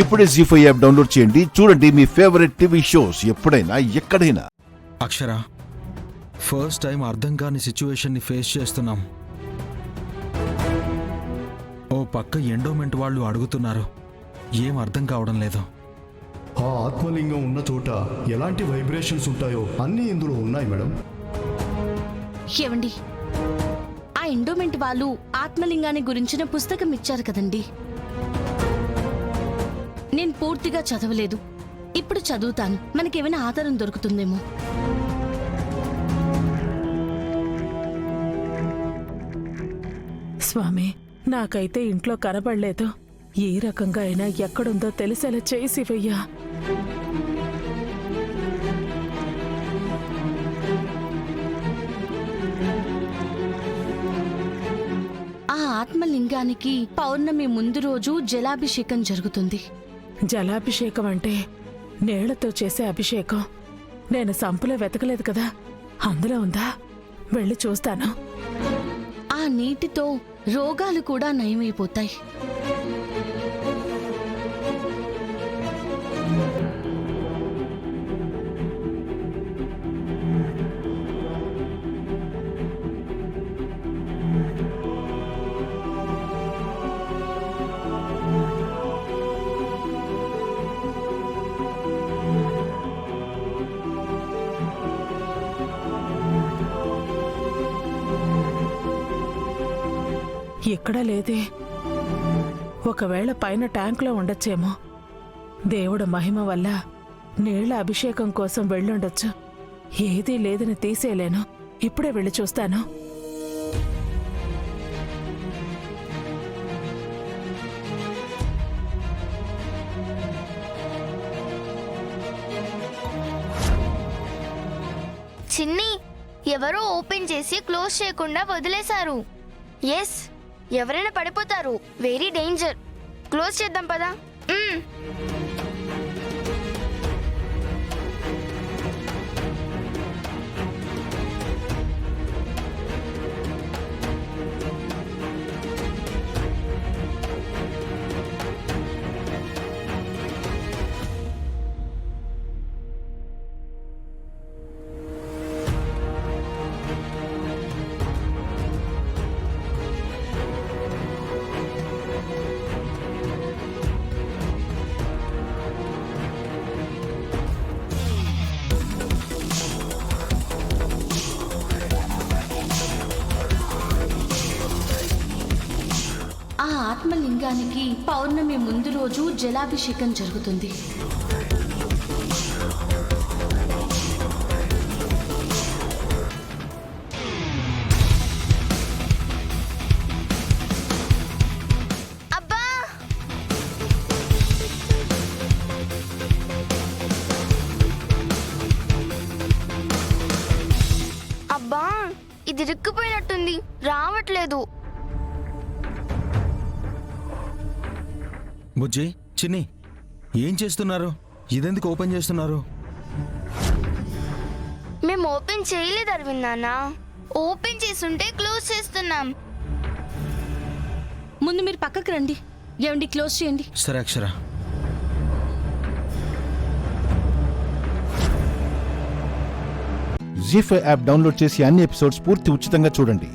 ఇప్పుడే జీ5 app download చేయండి. చూడండి మీ ఫేవరెట్ టీవీ షోస్ ఎప్పుడైనా ఎక్కడైనా. అక్షర, ఫస్ట్ టైం అర్థం కాని సిచ్యువేషన్ని ఫేస్ చేస్తున్నాం. ఓ పక్క ఎండోమెంట్ వాళ్ళు అడుగుతున్నారు, ఏం అర్థం కావడం లేదు. ఆ ఆత్మలింగం ఉన్న చోట ఎలాంటి వైబ్రేషన్స్ ఉంటాయో అన్నీ ఇందులో ఉన్నాయి మేడం. ఏవండి, ఆ ఎండోమెంట్ వాళ్ళు ఆత్మలింగాన్ని గురించిన పుస్తకం ఇచ్చారు కదండి. నేను పూర్తిగా చదవలేదు, ఇప్పుడు చదువుతాను. మనకేమైనా ఆధారం దొరుకుతుందేమో. స్వామి, నాకైతే ఇంట్లో కనబడలేదు. ఏ రకంగా అయినా ఎక్కడుందో తెలిసేలా చేయి శివయ్య. ఆ ఆత్మలింగానికి పౌర్ణమి ముందు రోజు జలాభిషేకం జరుగుతుంది. జలాభిషేకం అంటే నీళ్లతో చేసే అభిషేకం. నేను సంపులో వెతకలేదు కదా, అందులో ఉందా? వెళ్ళి చూస్తాను. ఆ నీటితో రోగాలు కూడా నయమైపోతాయి. ఎక్కడా లేదే. ఒకవేళ పైన ట్యాంకులో ఉండొచ్చేమో. దేవుడు మహిమ వల్ల నీళ్ల అభిషేకం కోసం వెళ్ళుండొచ్చు. ఏదీ లేదని తీసేయలేను. ఇప్పుడే వెళ్ళి చూస్తాను. చిన్ని, ఎవరో ఓపెన్ చేసి క్లోజ్ చేయకుండా వదిలేశారు. ఎస్, ఎవరైనా పడిపోతారు. Very danger. క్లోజ్ చేద్దాం పదా. ఆ ఆత్మలింగానికి పౌర్ణమి ముందు రోజు జలాభిషేకం జరుగుతుంది. అబ్బా, అబ్బా, ఇది రిక్కుపోయినట్టుంది, రావట్లేదు. బుజ్జి, చిన్ని, ఏం చేస్తున్నారు? ఇదెందుకు ఓపెన్ చేస్తున్నారు? మేము ఓపెన్ చేయలేదు అరవింద్ నాన్న. ఓపెన్ చేసుంటే క్లోజ్ చేస్తున్నాం. ముందు మీరు పక్కకు రండి. ఏమండి, క్లోజ్ చేయండి. సరే అక్షర. జీ5 యాప్ డౌన్లోడ్ చేసి అన్ని ఎపిసోడ్స్ పూర్తి ఉచితంగా చూడండి.